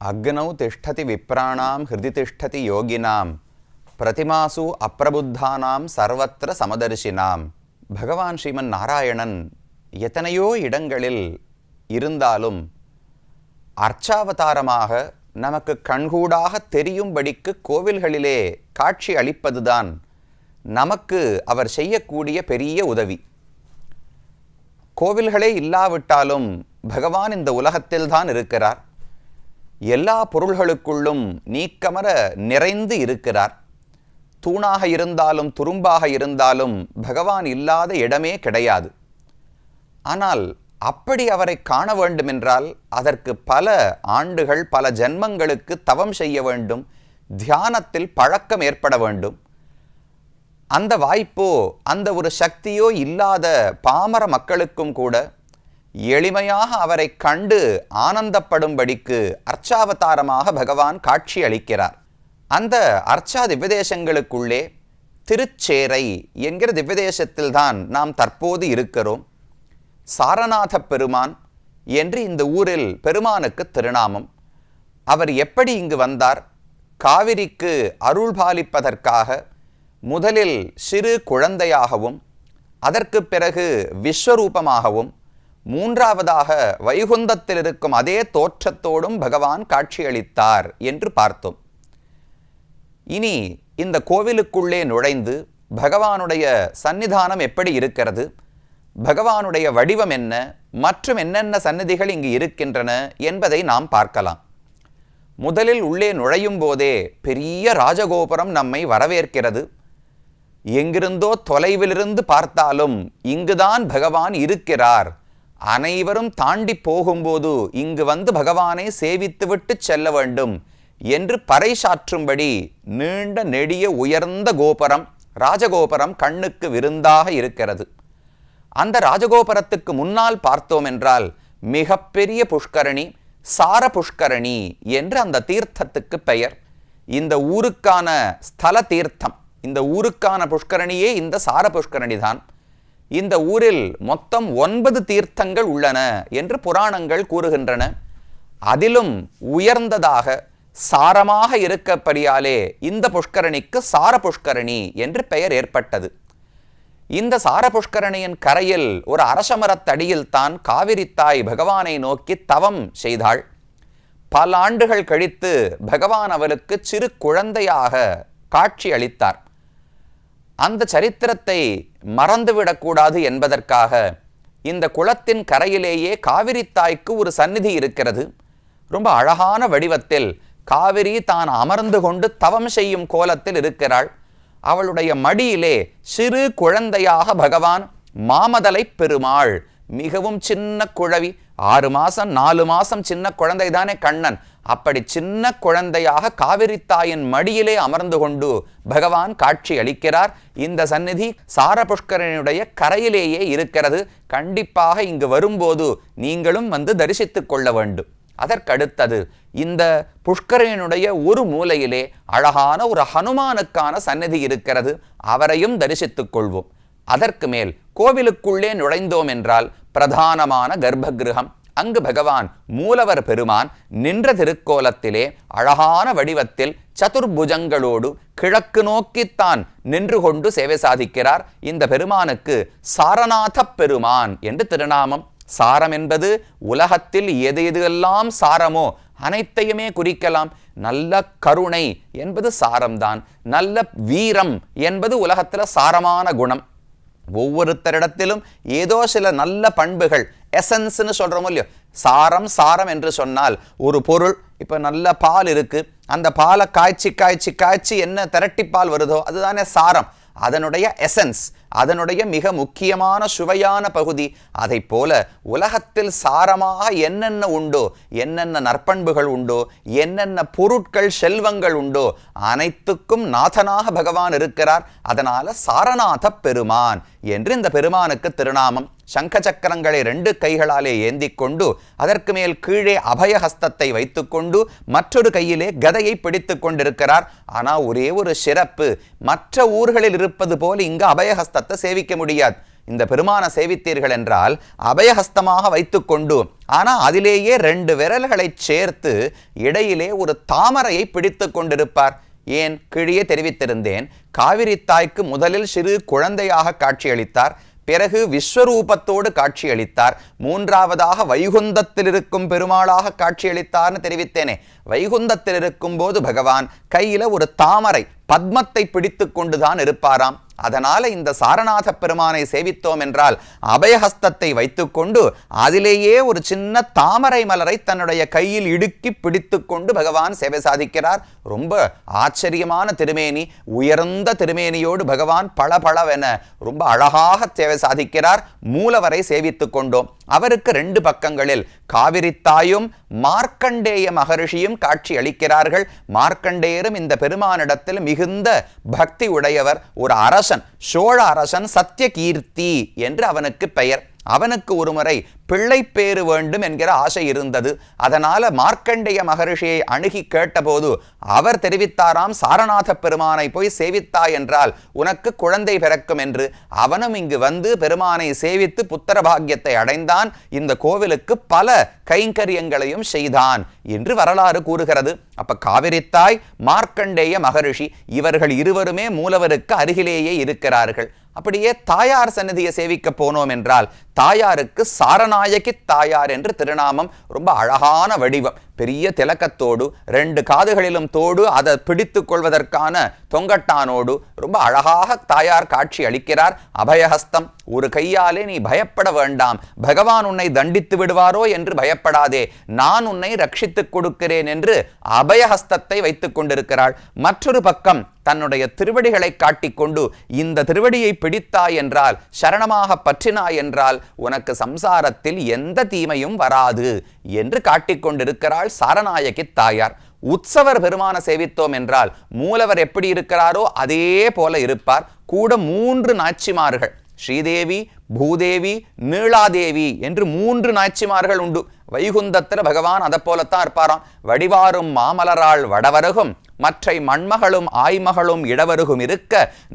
அக்னௌ திஷ்டதி விப்ராணாம் ஹிருதி திஷ்டதி யோகினாம் பிரதிமாசு அப்பிரபுத்தானாம் சர்வத்திர சமதர்ஷினாம். பகவான் ஸ்ரீமன் நாராயணன் எத்தனையோ இடங்களில் இருந்தாலும் அர்ச்சாவதாரமாக நமக்கு கண்கூடாக தெரியும்படிக்கு கோவில்களிலே காட்சி அளிப்பதுதான் நமக்கு அவர் செய்யக்கூடிய பெரிய உதவி. கோவில்களே இல்லாவிட்டாலும் பகவான் இந்த உலகத்தில்தான் இருக்கிறார். எல்லா பொருள்களுக்குள்ளும் நீக்கமர நிறைந்து இருக்கிறார். தூணாக இருந்தாலும் துரும்பாக இருந்தாலும் பகவான் இல்லாத இடமே கிடையாது. ஆனால் அப்படி அவரை காண வேண்டுமென்றால் அதற்கு பல ஆண்டுகள் பல ஜென்மங்களுக்கு தவம் செய்ய வேண்டும், தியானத்தில் பழக்கம் ஏற்பட வேண்டும். அந்த வாய்ப்போ அந்த ஒரு சக்தியோ இல்லாத பாமர மக்களுக்கும் கூட எளிமையாக அவரை கண்டு ஆனந்தப்படும்படிக்கு அர்ச்சாவதாரமாக பகவான் காட்சி அளிக்கிறார். அந்த அர்ச்சா திவ்யதேசங்களுக்குள்ளே திருச்சேரை என்கிற திவ்யதேசத்தில்தான் நாம் தற்போது இருக்கிறோம். சாரநாத பெருமான் என்று இந்த ஊரில் பெருமானுக்கு திருநாமம். அவர் எப்படி இங்கு வந்தார்? காவிரிக்கு அருள் பாலிப்பதற்காக முதலில் சிறு குழந்தையாகவும், அதற்கு பிறகு விஸ்வரூபமாகவும், மூன்றாவதாக வைகுந்தத்தில் இருக்கும் அதே தோற்றத்தோடும் பகவான் காட்சியளித்தார் என்று பார்த்தோம். இனி இந்த கோவிலுக்குள்ளே நுழைந்து பகவானுடைய சந்நிதானம் எப்படி இருக்கிறது, பகவானுடைய வடிவம் என்ன, மற்றும் என்னென்ன சந்நிதிகள் இங்கு இருக்கின்றன என்பதை நாம் பார்க்கலாம். முதலில் உள்ளே நுழையும் போதே பெரிய ராஜகோபுரம் நம்மை வரவேற்கிறது. எங்கிருந்தோ தொலைவிலிருந்து பார்த்தாலும் இங்குதான் பகவான் இருக்கிறார், அனைவரும் தாண்டி போகும்போது இங்கு வந்து பகவானை சேவித்துவிட்டு செல்ல வேண்டும் என்று பறைசாற்றும்படி நீண்ட நெடிய உயர்ந்த கோபுரம், ராஜகோபுரம் கண்ணுக்கு விருந்தாக இருக்கிறது. அந்த ராஜகோபுரத்துக்கு முன்னால் பார்த்தோம் என்றால் மிகப்பெரிய புஷ்கரணி, சார புஷ்கரணி என்று அந்த தீர்த்தத்துக்கு பெயர். இந்த ஊருக்கான ஸ்தல தீர்த்தம், இந்த ஊருக்கான புஷ்கரணியே இந்த சார புஷ்கரணி தான். இந்த ஊரில் மொத்தம் 9 தீர்த்தங்கள் உள்ளன என்று புராணங்கள் கூறுகின்றன. அதிலும் உயர்ந்ததாக சாரமாக இருக்கப்படியாலே இந்த புஷ்கரணிக்கு சார புஷ்கரணி என்று பெயர் ஏற்பட்டது. இந்த சார புஷ்கரணியின் கரையில் ஒரு அரசமரத்தடியில் தான் காவிரி தாய் பகவானை நோக்கி தவம் செய்தாள். பல ஆண்டுகள் கழித்து பகவான் அவளுக்கு சிறு குழந்தையாக காட்சி அளித்தார். அந்த சரித்திரத்தை மறந்துவிடக்கூடாது என்பதற்காக இந்த குளத்தின் கரையிலேயே காவிரி தாய்க்கு ஒரு சந்நிதி இருக்கிறது. ரொம்ப அழகான வடிவத்தில் காவிரி தான் அமர்ந்து கொண்டு தவம் செய்யும் கோலத்தில் இருக்கிறாள். அவளுடைய மடியிலே சிறு குழந்தையாக பகவான் மாமதலை பெருமாள், மிகவும் சின்ன குழவி, 6 மாசம் 4 மாசம் சின்ன குழந்தை தானே கண்ணன், அப்படி சின்ன குழந்தையாக காவிரி தாயின் மடியிலே அமர்ந்து கொண்டு பகவான் காட்சி அளிக்கிறார். இந்த சந்நிதி சார புஷ்கரனுடைய கரையிலேயே இருக்கிறது. கண்டிப்பாக இங்கு வரும்போது நீங்களும் வந்து தரிசித்துக் கொள்ள வேண்டும். அதற்கடுத்தது இந்த புஷ்கரனுடைய ஒரு மூலையிலே அழகான ஒரு ஹனுமானுக்கான சந்நிதி இருக்கிறது. அவரையும் தரிசித்துக் கொள்வோம். அதற்கு மேல் கோவிலுக்குள்ளே நுழைந்தோம் என்றால் பிரதானமான கர்ப்பகிருகம். அங்கு பகவான் மூலவர் பெருமான் நின்ற திருக்கோலத்திலே அழகான வடிவத்தில் சதுர்புஜங்களோடு கிழக்கு நோக்கித்தான் நின்று கொண்டு சேவை சாதிக்கிறார். இந்த பெருமானுக்கு சாரநாத பெருமான் என்று திருநாமம். சாரம் என்பது உலகத்தில் எது எல்லாம் சாரமோ அனைத்தையுமே குறிக்கலாம். நல்ல கருணை என்பது சாரம்தான். நல்ல வீரம் என்பது உலகத்தில் சாரமான குணம். ஒவ்வொருத்தரிடத்திலும் ஏதோ சில நல்ல பண்புகள், எசன்ஸ்ன்னு சொல்கிறோமோ இல்லையோ, சாரம் சாரம் என்று சொன்னால் ஒரு பொருள். இப்போ நல்ல பால் இருக்கு, அந்த பாலை காய்ச்சி காய்ச்சி காய்ச்சி என்ன திரட்டி பால் வருதோ அதுதானே சாரம். அதனுடைய எசன்ஸ், அதனுடைய மிக முக்கியமான சுவையான பகுதி. அதை போல உலகத்தில் சாரமாக என்னென்ன உண்டோ, என்னென்ன நற்பண்புகள் உண்டோ, என்னென்ன பொருட்கள் செல்வங்கள் உண்டோ அனைத்துக்கும் நாதனாக பகவான் இருக்கிறார். அதனால சாரநாத பெருமான் என்று இந்த பெருமானுக்கு திருநாமம். சங்க சக்கரங்களை 2 கைகளாலே ஏந்தி கொண்டு அதற்கு மேல் கீழே அபயஹஸ்தத்தை வைத்துக்கொண்டு மற்றொரு கையிலே கதையை பிடித்து கொண்டிருக்கிறார். ஆனால் ஒரே ஒரு சிறப்பு, மற்ற ஊர்களில் இருப்பது போல இங்கு அபயஹஸ்தத்தை சேவிக்க முடியாது. இந்த பெருமான சேவித்தீர்கள் என்றால் அபயஹஸ்தமாக வைத்துக்கொண்டு, ஆனால் அதிலேயே 2 விரல்களை சேர்த்து இடையிலே ஒரு தாமரையை பிடித்து கொண்டிருப்பார். ஏன் கீழே தெரிவித்திருந்தேன், காவிரி தாய்க்கு முதலில் சிறு குழந்தையாக காட்சியளித்தார், பிறகு விஸ்வரூபத்தோடு காட்சியளித்தார், 3வதாக வைகுந்தத்தில் இருக்கும் பெருமாளாக காட்சியளித்தார்னு தெரிவித்தேனே. வைகுந்தத்தில் இருக்கும் போது பகவான் கையில ஒரு தாமரை பத்மத்தை பிடித்து கொண்டுதான் இருப்பாராம். அதனால இந்த சாரநாத பெருமானை சேவித்தோம் என்றால் அபயஹஸ்தத்தை வைத்துக்கொண்டு அதிலேயே ஒரு சின்ன தாமரை மலரை தன்னுடைய கையில் இடுக்கி பிடித்து கொண்டு பகவான் சேவை சாதிக்கிறார். ரொம்ப ஆச்சரியமான திருமேனி, உயர்ந்த திருமேனியோடு பகவான் பளபளவென ரொம்ப அழகாக சேவை சாதிக்கிறார். மூலவரை சேவித்து கொண்டோம். அவருக்கு 2 பக்கங்களில் காவிரி தாயும் மார்க்கண்டேய மகரிஷியும் காட்சி அளிக்கிறார்கள். மார்க்கண்டேயரும் இந்த பெருமானிடத்தில் மிகுந்த பக்தி உடையவர். ஒரு அரசன், சோழ அரசன் சத்தியகீர்த்தி என்று அவனுக்கு பெயர். அவனுக்கு ஒருமுறை பிள்ளை பேறு வேண்டும் என்கிற ஆசை இருந்தது. அதனால மார்க்கண்டேய மகரிஷியை அணுகி கேட்டபோது அவர் தெரிவித்தாராம், சாரநாத பெருமானை போய் சேவித்தாய் என்றால் உனக்கு குழந்தை பிறக்கும் என்று. அவனும் இங்கு வந்து பெருமானை சேவித்து புத்திர பாக்கியத்தை அடைந்தான். இந்த கோவிலுக்கு பல கைங்கரியங்களையும் செய்தான் என்று வரலாறு கூறுகிறது. அப்ப காவிரித்தாய், மார்க்கண்டேய மகரிஷி இவர்கள் இருவருமே மூலவருக்கு அருகிலேயே இருக்கிறார்கள். அப்படியே தாயார் சந்நிதியை சேவிக்க போனோம் என்றால் தாயாருக்கு சாரநாயகி தாயார் என்று திருநாமம். ரொம்ப அழகான வடிவம், பெரிய திலக்கத்தோடு, 2 காதுகளிலும் தோடு, அதை பிடித்து கொள்வதற்கான தொங்கட்டானோடு ரொம்ப அழகாக தாயார் காட்சி அளிக்கிறார். அபயஹஸ்தம், ஒரு கையாலே நீ பயப்பட வேண்டாம், பகவான் உன்னை தண்டித்து விடுவாரோ என்று பயப்படாதே, நான் உன்னை ரட்சித்துக் கொடுக்கிறேன் என்று அபயஹஸ்தத்தை வைத்துக் கொண்டிருக்கிறாள். மற்றொரு பக்கம் தன்னுடைய திருவடிகளை காட்டிக்கொண்டு, இந்த திருவடியை பிடித்தாய் என்றால், சரணமாக பற்றினாய் என்றால் உனக்கு சம்சாரத்தில் எந்த தீமையும் வராது என்று காட்டிக்கொண்டிருக்கிறாள் சாரநாயகி தாயார். உற்சவர் பெருமான சேவித்தோம் என்றால் மூலவர் எப்படி இருக்கிறாரோ அதே போல இருப்பார். கூட 3 நாச்சிமார்கள், ஸ்ரீதேவி, பூதேவி, நீளாதேவி என்று 3 நாச்சிமார்கள் உண்டு. வைகுந்தத்தில் பகவான் அதை போலத்தான் இருப்பாராம். வடிவாரும் மாமலராள் வடவருகும் மற்றை மண்மகளும் ஆய்மகளும் இடவருகும் இருக்க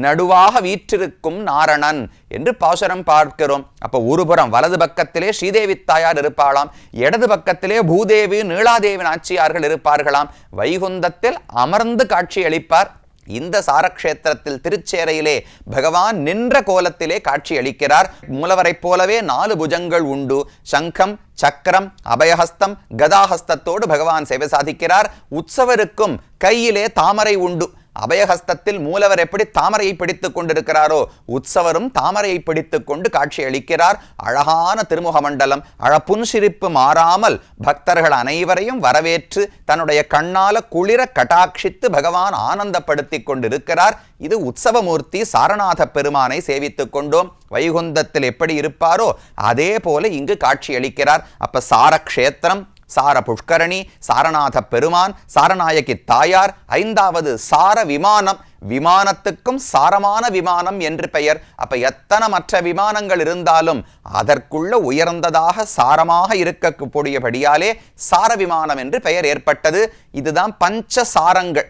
நடுவாக வீற்றிருக்கும் நாரணன் என்று பாசுரம் பார்க்கிறோம். அப்ப ஒருபுறம் வலது பக்கத்திலே ஸ்ரீதேவி தாயார் இருப்பாளாம், இடது பக்கத்திலே பூதேவி, நீளாதேவி நாச்சியார்கள் இருப்பார்களாம். வைகுந்தத்தில் அமர்ந்து காட்சி அளிப்பார். இந்த சாரக்ஷேத்திரத்தில் திருச்சேரையிலே பகவான் நின்ற கோலத்திலே காட்சி அளிக்கிறார். மூலவரைப் போலவே 4 புஜங்கள் உண்டு. சங்கம், சக்கரம், அபயஹஸ்தம், கதாஹஸ்தத்தோடு பகவான் சேவை சாதிக்கிறார். உற்சவருக்கும் கையிலே தாமரை உண்டு. அபயஹஸ்தத்தில் மூலவர் எப்படி தாமரையை பிடித்துக் கொண்டிருக்கிறாரோ உற்சவரும் தாமரையை பிடித்துக் கொண்டு காட்சி அளிக்கிறார். அழகான திருமுக மண்டலம், புன்சிரிப்பு மாறாமல் பக்தர்கள் அனைவரையும் வரவேற்று தன்னுடைய கண்ணால குளிர கட்டாட்சித்து பகவான் ஆனந்தப்படுத்தி கொண்டிருக்கிறார். இது உற்சவமூர்த்தி சாரநாத பெருமானை சேவித்துக் கொண்டோம். வைகுந்தத்தில் எப்படி இருப்பாரோ அதே போல இங்கு காட்சி அளிக்கிறார். அப்ப சாரக்ஷேத்திரம், சார புஷ்கரணி, சாரநாத பெருமான், சாரநாயகி தாயார். 5வது சார விமானம். விமானத்துக்கும் சாரமான விமானம் என்று பெயர். அப்ப எத்தனை மற்ற விமானங்கள் இருந்தாலும் அதற்குள்ள உயர்ந்ததாக சாரமாக இருக்கக்கூடியபடியாலே சார விமானம் என்று பெயர் ஏற்பட்டது. இதுதான் பஞ்ச சாரங்கள்.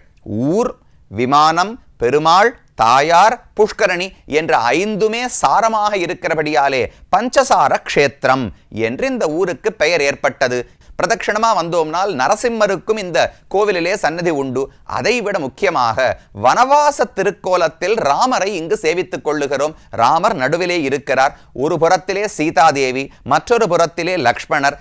ஊர், விமானம், பெருமாள், தாயார், புஷ்கரணி என்ற 5மே சாரமாக இருக்கிறபடியாலே பஞ்சசார க்ஷேத்திரம் என்று இந்த ஊருக்கு பெயர் ஏற்பட்டது. பிரதட்சணமா வந்தோம்னால் நரசிம்மருக்கும் இந்த கோவிலிலே சன்னதி உண்டு. அதைவிட முக்கியமாக வனவாச திருக்கோலத்தில் ராமரை இங்கு சேவித்துக் கொள்ளுகிறோம். ராமர் நடுவிலே இருக்கிறார். ஒரு புறத்திலே சீதாதேவி, மற்றொரு புறத்திலே லக்ஷ்மணர்.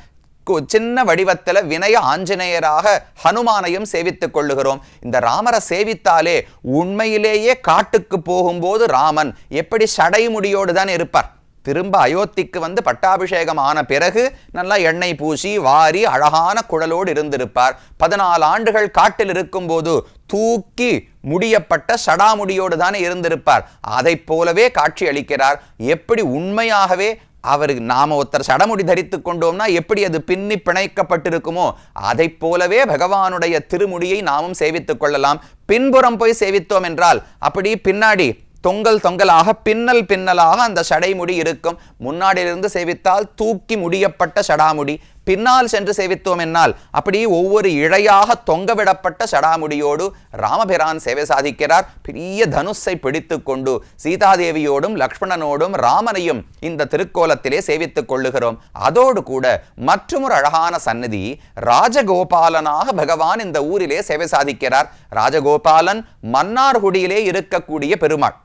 சின்ன வடிவத்தில் வினய ஆஞ்சநேயராக ஹனுமானையும் சேவித்துக் கொள்ளுகிறோம். இந்த ராமரை சேவித்தாலே உண்மையிலேயே காட்டுக்கு போகும்போது ராமன் எப்படி சடைமுடியோடு தான் இருப்பார். திரும்ப அயோத்திக்கு வந்து பட்டாபிஷேகம் ஆன பிறகு நல்லா எண்ணெய் பூசி வாரி அழகான குழலோடு இருந்திருப்பார். 14 ஆண்டுகள் காட்டில் இருக்கும் போது தூக்கி முடியப்பட்ட சடாமுடியோடு தானே இருந்திருப்பார். அதை போலவே காட்சி அளிக்கிறார். எப்படி உண்மையாகவே அவருக்கு நாம ஒருத்தர் சடமுடி தரித்து கொண்டோம்னா எப்படி அது பின்னி பிணைக்கப்பட்டிருக்குமோ அதை போலவே பகவானுடைய திருமுடியை நாமும் சேவித்துக் கொள்ளலாம். பின்புறம் போய் சேவித்தோம் என்றால் அப்படி பின்னாடி தொங்கலாக பின்னலாக அந்த சடைமுடி இருக்கும். முன்னாடியிலிருந்து சேவித்தால் தூக்கி முடியப்பட்ட சடாமுடி, பின்னால் சென்று சேவித்தோம் என்னால் அப்படி ஒவ்வொரு இழையாக தொங்கவிடப்பட்ட சடாமுடியோடு ராமபிரான் சேவை சாதிக்கிறார். பெரிய தனுஷை பிடித்து கொண்டு சீதாதேவியோடும் லக்ஷ்மணனோடும் ராமனையும் இந்த திருக்கோலத்திலே சேவித்துக் கொள்ளுகிறோம். அதோடு கூட மற்றொரு அழகான சந்நிதி, ராஜகோபாலனாக பகவான் இந்த ஊரிலே சேவை சாதிக்கிறார். ராஜகோபாலன் மன்னார்குடியிலே இருக்கக்கூடிய பெருமாள்.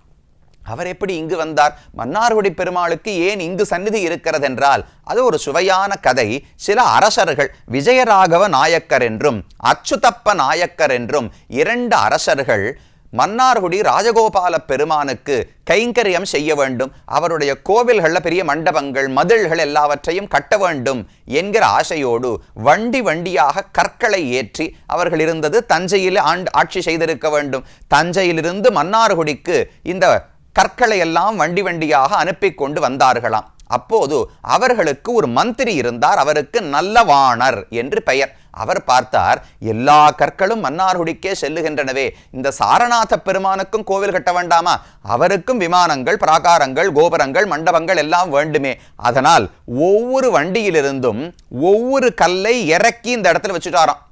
அவர் எப்படி இங்கு வந்தார்? மன்னார்குடி பெருமாளுக்கு ஏன் இங்கு சந்நிதி இருக்கிறது என்றால் அது ஒரு சுவையான கதை. சில அரசர்கள், விஜயராகவ நாயக்கர் என்றும் அச்சுதப்ப நாயக்கர் என்றும் 2 அரசர்கள் மன்னார்குடி ராஜகோபால பெருமானுக்கு கைங்கரியம் செய்ய வேண்டும், அவருடைய கோவில்களில் பெரிய மண்டபங்கள் மதில்கள் எல்லாவற்றையும் கட்ட வேண்டும் என்கிற ஆசையோடு வண்டியாக கற்களை ஏற்றி, அவர்கள் இருந்தது தஞ்சையில் ஆட்சி செய்திருக்க வேண்டும், தஞ்சையிலிருந்து மன்னார்குடிக்கு இந்த கற்களை எல்லாம் வண்டியாக அனுப்பி கொண்டு வந்தார்களாம். அப்போது அவர்களுக்கு ஒரு மந்திரி இருந்தார், அவருக்கு நல்லவாணர் என்று பெயர். அவர் பார்த்தார், எல்லா கற்களும் மன்னார்குடிக்கே செல்லுகின்றனவே, இந்த சாரநாத பெருமானுக்கும் கோவில் கட்ட வேண்டாமா? அவருக்கும் விமானங்கள், பிராகாரங்கள், கோபுரங்கள், மண்டபங்கள் எல்லாம் வேண்டுமே. அதனால் ஒவ்வொரு வண்டியிலிருந்தும் ஒவ்வொரு கல்லை இறக்கி இந்த இடத்துல வச்சுட்டாராம்.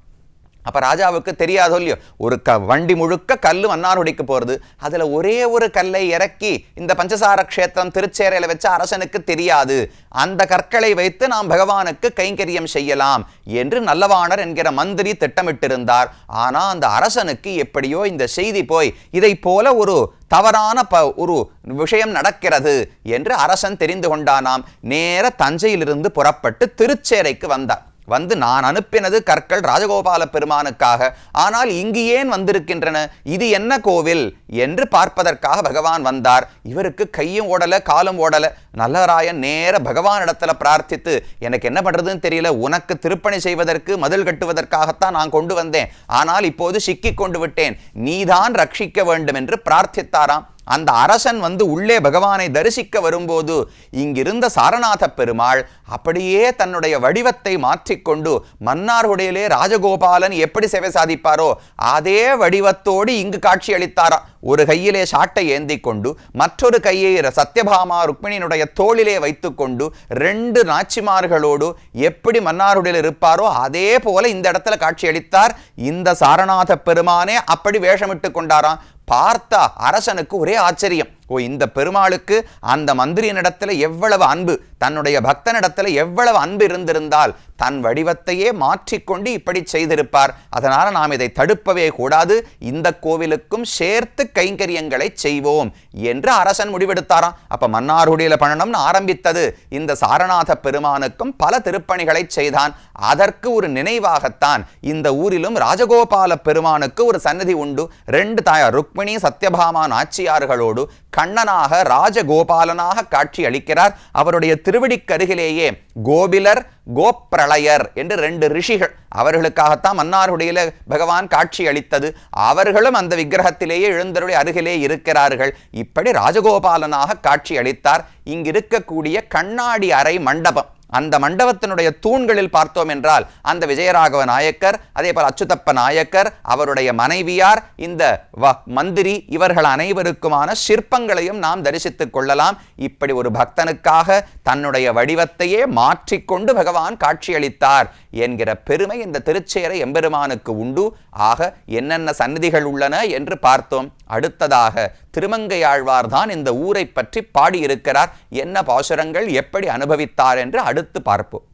அப்ப ராஜாவுக்கு தெரியாதோ இல்லையோ, ஒரு வண்டி முழுக்க கல்லு மன்னார்குடிக்கு போறது, அதுல ஒரே ஒரு கல்லை இறக்கி இந்த பஞ்சசார கஷேத்திரம் திருச்சேரையில வச்ச அரசனுக்கு தெரியாது, அந்த கற்களை வைத்து நாம் பகவானுக்கு கைங்கரியம் செய்யலாம் என்று நல்லவாணர் என்கிற மந்திரி திட்டமிட்டிருந்தார். ஆனா அந்த அரசனுக்கு எப்படியோ இந்த செய்தி போய் இதை போல ஒரு தவறான ஒரு விஷயம் நடக்கிறது என்று அரசன் தெரிந்து கொண்டானாம். நேர தஞ்சையிலிருந்து புறப்பட்டு திருச்சேரைக்கு வந்தார். வந்து நான் அனுப்பினது கற்கள் ராஜகோபால பெருமானுக்காக, ஆனால் இங்கு ஏன் வந்திருக்கின்றன, இது என்ன கோவில் என்று பார்ப்பதற்காக பகவான் வந்தார். இவருக்கு கையும் ஓடல காலும் ஓடல. நல்லராயன் நேர பகவானிடத்துல பிரார்த்தித்து, எனக்கு என்ன பண்றதுன்னு தெரியல, உனக்கு திருப்பணி செய்வதற்கு மதில் கட்டுவதற்காகத்தான் நான் கொண்டு வந்தேன், ஆனால் இப்போது சிக்கிக் கொண்டு விட்டேன், நீதான் ரட்சிக்க வேண்டும் என்று பிரார்த்தித்தாராம். அந்த அரசன் வந்து உள்ளே பகவானை தரிசிக்க வரும்போது இங்கிருந்த சாரநாத பெருமாள் அப்படியே தன்னுடைய வடிவத்தை மாற்றிக்கொண்டு மன்னார்குடியிலே ராஜகோபாலன் எப்படி சேவை சாதிப்பாரோ அதே வடிவத்தோடு இங்கு காட்சி அளித்தாராம். ஒரு கையிலே சாட்டை ஏந்தி கொண்டு மற்றொரு கையை சத்யபாமா ருக்மிணியினுடைய தோளிலே வைத்துக்கொண்டு 2 நாச்சிமார்களோடு எப்படி மன்னார்குடியில் இருப்பாரோ அதே போல இந்த இடத்துல காட்சி அளித்தார். இந்த சாரநாத பெருமானே அப்படி வேஷமிட்டு கொண்டாராம். பார்த்த அரசனுக்கு ஒரே ஆச்சரியம். இந்த பெருமாளுக்கு அந்த மந்திரியினிடத்துல எவ்வளவு அன்பு, தன்னுடைய பக்தனிடத்துல எவ்வளவு அன்பு இருந்திருந்தால் தன் வடிவத்தையே மாற்றிக்கொண்டு இப்படி செய்திருப்பார். அதனால நாம் இதை தடுப்பவே கூடாது, இந்த கோவிலுக்கும் சேர்த்து கைங்கரியங்களை செய்வோம் என்று அரசன் முடிவெடுத்தாராம். அப்ப மன்னார்குடியில பண்ணணும்னு ஆரம்பித்தது இந்த சாரநாத பெருமானுக்கும் பல திருப்பணிகளை செய்தான். அதற்கு ஒரு நினைவாகத்தான் இந்த ஊரிலும் ராஜகோபால பெருமானுக்கு ஒரு சன்னதி உண்டு. 2 தாயார் ருக்மிணி சத்யபாமா நாச்சியார்களோடு கண்ணனாக ராஜகோபாலனாக காட்சி அளிக்கிறார். அவருடைய திருவடிக்கருகிலேயே கோபிலர் கோப்பிரளயர் என்று 2 ரிஷிகள், அவர்களுக்காகத்தான் மன்னார்குடியில பகவான் காட்சி அளித்தது. அவர்களும் அந்த விக்கிரகத்திலேயே எழுந்தருளி அருகிலே இருக்கிறார்கள். இப்படி ராஜகோபாலனாக காட்சி அளித்தார். இங்கிருக்கக்கூடிய கண்ணாடி அறை மண்டபம், அந்த மண்டபத்தினுடைய தூண்களில் பார்த்தோம் என்றால் அந்த விஜயராகவ நாயக்கர், அதே போல் அச்சுதப்ப நாயக்கர், அவருடைய மனைவியார், இந்த மந்திரி, இவர்கள் அனைவருக்குமான சிற்பங்களையும் நாம் தரிசித்துக் கொள்ளலாம். இப்படி ஒரு பக்தனுக்காக தன்னுடைய வடிவத்தையே மாற்றிக்கொண்டு பகவான் காட்சியளித்தார் என்கிற பெருமை இந்த திருச்சேரை எம்பெருமானுக்கு உண்டு. ஆக என்னென்ன சந்நிதிகள் உள்ளன என்று பார்த்தோம். அடுத்ததாக திருமங்கையாழ்வார் தான் இந்த ஊரை பற்றி பாடியிருக்கிறார். என்ன பாசுரங்கள் எப்படி அனுபவித்தார் என்று அடுத்து பார்ப்போம்.